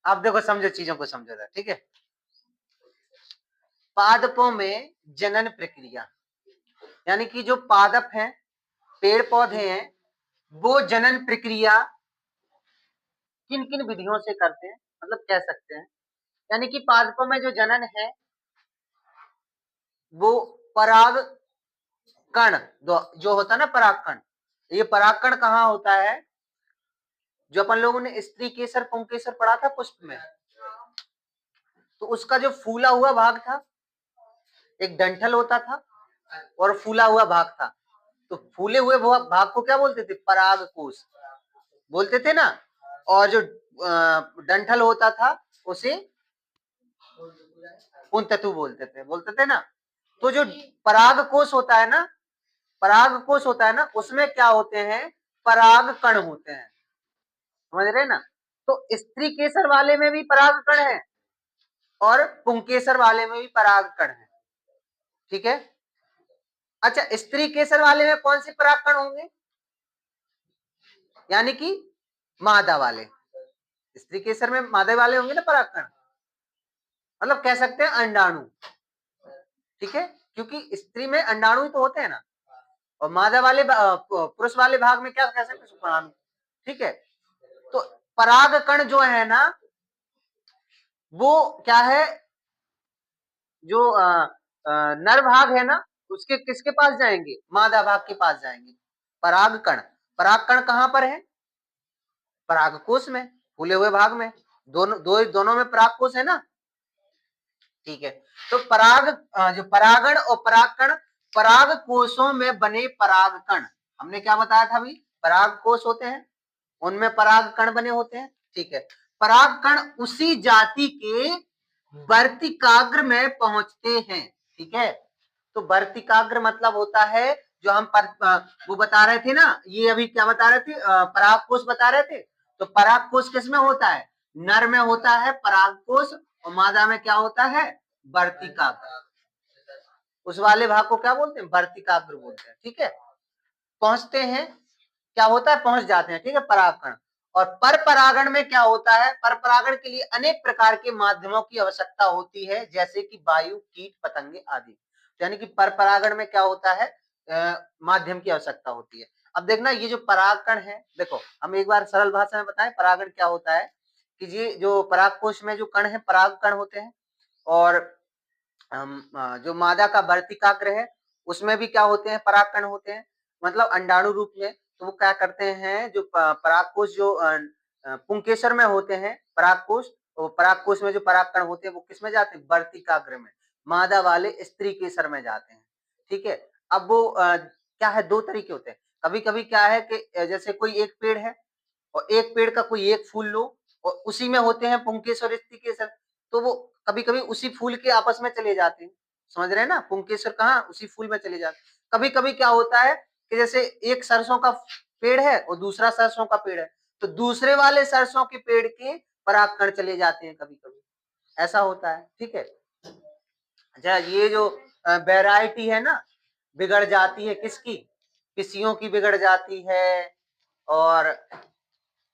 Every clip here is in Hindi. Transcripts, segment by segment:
अब देखो, समझो चीजों को, समझो था, ठीक है। पादपों में जनन प्रक्रिया, यानी कि जो पादप हैं, पेड़ पौधे हैं, वो जनन प्रक्रिया किन किन विधियों से करते हैं, मतलब कह सकते हैं। यानी कि पादपों में जो जनन है वो पराग कण, जो होता है ना परागकण, ये परागकण कहाँ होता है? जो अपन लोगों ने स्त्री केसर पुंकेसर पढ़ा था पुष्प में, तो उसका जो फूला हुआ भाग था, एक डंठल होता था और फूला हुआ भाग था, तो फूले हुए भाग को क्या बोलते थे? परागकोश बोलते थे ना। और जो डंठल होता था उसे पुंततु बोलते थे ना। तो जो परागकोश होता है ना, परागकोश होता है ना, उसमें क्या होते हैं? पराग कण होते हैं, समझ रहे ना। तो स्त्री केसर वाले में भी पराग कण है और पुंकेसर वाले में भी पराग कण है, ठीक है। अच्छा, स्त्री केसर वाले में कौन से पराग कण होंगे? यानी कि मादा वाले, स्त्री केसर में मादा वाले होंगे ना पराग कण, मतलब कह सकते हैं अंडाणु, ठीक है, क्योंकि स्त्री में अंडाणु ही तो होते हैं ना, और मादा वाले पुरुष वाले भाग में क्या कह सकते हैं? शुक्राणु, ठीक है। तो पराग कण जो है ना, वो क्या है? जो नर भाग है ना, उसके किसके पास जाएंगे? मादा भाग के पास जाएंगे। परागकण, परागकण कहां पर है? परागकोश में, फूले हुए भाग में, दोनों में परागकोश है ना, ठीक है। तो जो परागण और परागकण, पराग कोशों में बने परागकण, हमने क्या बताया था अभी? पराग कोश होते हैं, उनमें पराग कण बने होते हैं, ठीक है। पराग कण उसी जाति के वर्तिकाग्र में पहुंचते हैं, ठीक है। तो वर्तिकाग्र मतलब होता है जो हम वो बता रहे थे ना, ये अभी क्या बता रहे थे? परागकोश बता रहे थे। तो परागकोश किसमें होता है? नर में होता है परागकोश, और मादा में क्या होता है? वर्तिकाग्र। उस वाले भाग को क्या बोलते हैं? वर्तिकाग्र बोलते हैं, ठीक है। पहुंचते हैं, क्या होता है? पहुंच जाते हैं, ठीक है, परागकण। और पर परागण में क्या होता है? पर परागण के लिए अनेक प्रकार के माध्यमों की आवश्यकता होती है, जैसे कि वायु, कीट पतंगे आदि। यानी कि पर परागण में क्या होता है? माध्यम की आवश्यकता होती है। अब देखना, ये जो परागकण है, देखो हम एक बार सरल भाषा में बताएं परागण क्या होता है। कि ये जो परागकोश में जो कण है परागकण होते हैं, और जो मादा का वर्तिकाग्र है उसमें भी क्या होते हैं? परागकण होते हैं, मतलब अंडाणु रूप में। तो वो क्या करते हैं? जो परागकोश जो पुंकेसर में होते हैं परागकोश, तो परागकोश में जो परागकण होते हैं वो किस में जाते हैं? वर्तिकाग्र में, मादा वाले स्त्री केसर में जाते हैं, ठीक है। अब वो क्या है? दो तरीके होते हैं। कभी कभी क्या है कि जैसे कोई एक पेड़ है और एक पेड़ का कोई एक फूल लो, और उसी में होते हैं पुंकेसर स्त्रीकेसर, तो वो कभी कभी उसी फूल के आपस में चले जाते हैं, समझ रहे हैं ना। पुंकेसर कहाँ? उसी फूल में चले जाते हैं। कभी कभी क्या होता है कि जैसे एक सरसों का पेड़ है और दूसरा सरसों का पेड़ है, तो दूसरे वाले सरसों के पेड़ के परागकण चले जाते हैं, कभी कभी ऐसा होता है, ठीक है। अच्छा, ये जो वैरायटी है ना, बिगड़ जाती है किसकी? पिसियों की बिगड़ जाती है, और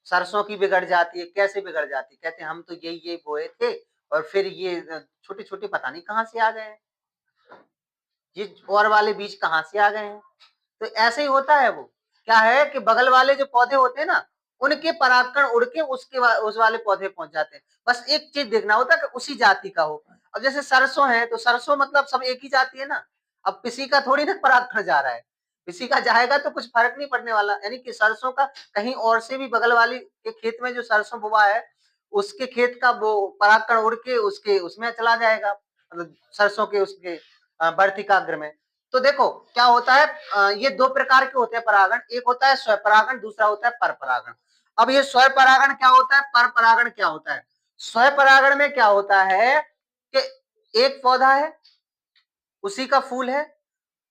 सरसों की बिगड़ जाती है। कैसे बिगड़ जाती है? कहते हैं हम तो यही बोए थे, और फिर ये छोटे छोटे पता नहीं कहां से आ गए हैं, ये और वाले बीज कहां से आ गए हैं। तो ऐसे ही होता है। वो क्या है कि बगल वाले जो पौधे होते हैं ना, उनके परागकण उड़ के उस वाले पौधे पहुंच जाते हैं। बस एक चीज देखना होता है कि उसी जाति का हो। अब जैसे सरसों है, तो सरसों मतलब सब एक ही जाति है ना। अब किसी का थोड़ी ना परागकण जा रहा है, किसी का जाएगा तो कुछ फर्क नहीं पड़ने वाला। यानी कि सरसों का कहीं और से भी बगल वाली के खेत में जो सरसों बोआ है, उसके खेत का वो परागकण उड़ के उसके उसमें चला जाएगा, मतलब सरसों के उसके वर्तिकाग्र में। तो देखो क्या होता है, ये दो प्रकार के होते हैं परागण, एक होता है स्वपरागण, दूसरा होता है पर परागण। अब ये स्वपरागण क्या होता है, पर परागण क्या होता है? स्वपरागण में क्या होता है कि एक पौधा है, उसी का फूल है,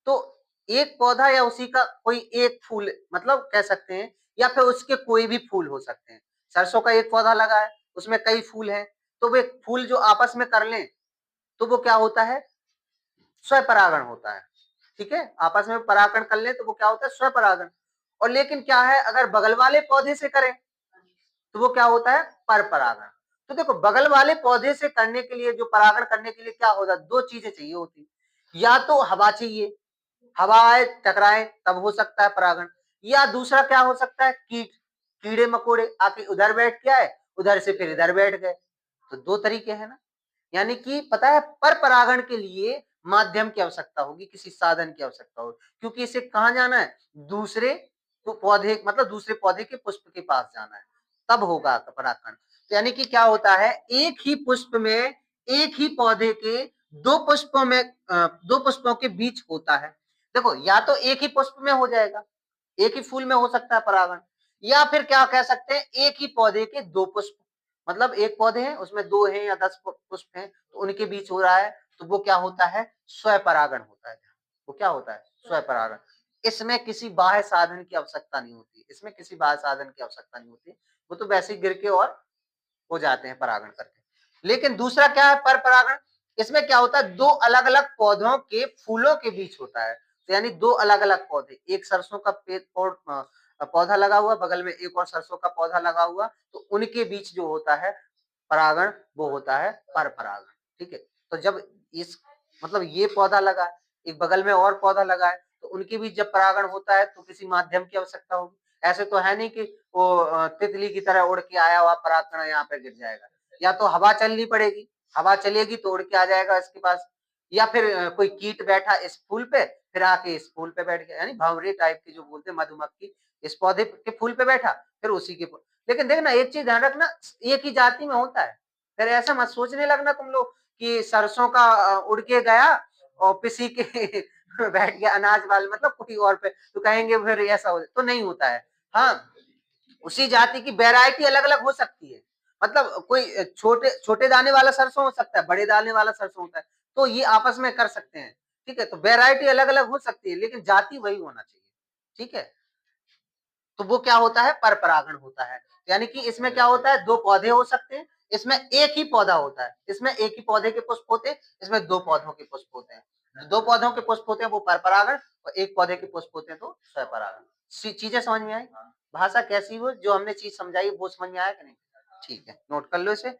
तो एक पौधा या उसी का कोई एक फूल, मतलब कह सकते हैं, या फिर उसके कोई भी फूल हो सकते हैं। सरसों का एक पौधा लगा है, उसमें कई फूल हैं, तो वे फूल जो आपस में कर लें तो वो क्या होता है? स्वपरागण होता है, ठीक है। आपस में परागण कर ले तो वो क्या होता है? स्वपरागण। और लेकिन क्या है, अगर बगल वाले पौधे से करें तो वो क्या होता है, पर परागण। तो देखो बगल वाले पौधे से करने के लिए, जो परागण करने के लिए क्या होता है, दो चीजें चाहिए होती, या तो हवा चाहिए, हवा आए टकराए तब हो सकता है परागण, या दूसरा क्या हो सकता है, कीट, कीड़े मकोड़े आके उधर बैठ के आए, उधर से फिर इधर बैठ गए। तो दो तरीके हैं ना, यानी कि पता है पर परागण के लिए माध्यम की आवश्यकता होगी, किसी साधन की आवश्यकता होगी, क्योंकि इसे कहाँ जाना है, दूसरे पौधे, मतलब दूसरे पौधे के पुष्प के पास जाना है, तब होगा परागण। तो यानी कि क्या होता है, एक ही पुष्प में, एक ही पौधे के दो पुष्पों में, दो पुष्पों के बीच होता है। देखो या तो एक ही पुष्प में हो जाएगा, एक ही फूल में हो सकता है परागण, या फिर क्या कह सकते हैं, एक ही पौधे के दो पुष्प, मतलब एक पौधे हैं उसमें दो हैं या 10 पुष्प हैं, तो उनके बीच हो रहा है, तो वो क्या होता है, स्वपरागण होता है। वो क्या होता है, स्वपरागण। इसमें किसी बाह्य साधन की आवश्यकता नहीं होती, इसमें किसी बाह्य साधन की आवश्यकता नहीं होती, वो तो वैसे ही गिर के और हो जाते हैं परागण करके। लेकिन दूसरा क्या है, पर परागण, इसमें क्या होता है, दो अलग अलग पौधों के फूलों के बीच होता है। तो यानी दो अलग अलग पौधे, एक सरसों का पौधा लगा हुआ, बगल में एक और सरसों का पौधा लगा हुआ, तो उनके बीच जो होता है परागण, वो होता है पर परागण। ठीक है, तो जब इस, मतलब ये पौधा लगा, एक बगल में और पौधा लगा है, तो उनके बीच जब परागण होता है तो किसी माध्यम की आवश्यकता होगी। ऐसे तो है नहीं कि वो तितली की तरह उड़ के आया हुआ परागकण यहाँ पे गिर जाएगा, या तो हवा चलनी पड़ेगी, हवा चलेगी तो उड़ के आ जाएगा इसके पास, या फिर कोई कीट बैठा इस फूल पे, फिर आके इस फूल पे बैठ गया, यानी भंवरे टाइप की जो बोलते हैं, मधुमक्खी इस पौधे के फूल पे बैठा, फिर उसी के, लेकिन देखना एक चीज ध्यान रखना, एक ही जाति में होता है। फिर ऐसा मत सोचने लगना तुम लोग कि सरसों का उड़ के गया और किसी के बैठ गया अनाज वाले, मतलब कोई और पे, तो कहेंगे फिर ऐसा हो, तो नहीं होता है। हाँ, उसी जाति की वैरायटी अलग अलग हो सकती है, मतलब कोई छोटे छोटे दाने वाला सरसों हो सकता है, बड़े दाने वाला सरसों होता है, तो ये आपस में कर सकते हैं। ठीक है, तो वैरायटी अलग अलग हो सकती है, लेकिन जाति वही होना चाहिए। ठीक है, तो वो क्या होता है, पर परागण होता है। यानी कि इसमें क्या होता है, दो पौधे हो सकते हैं, इसमें एक ही पौधा होता है, इसमें एक ही पौधे के पुष्प होते हैं, इसमें दो पौधों के पुष्प होते हैं। जो दो पौधों के पुष्प होते हैं वो पर परागण, और एक पौधे के पुष्प होते हैं तो स्वपरागण। चीजें समझ में आई, भाषा कैसी हो, जो हमने चीज समझाई वो समझ में आया कि नहीं, ठीक है, नोट कर लो इसे।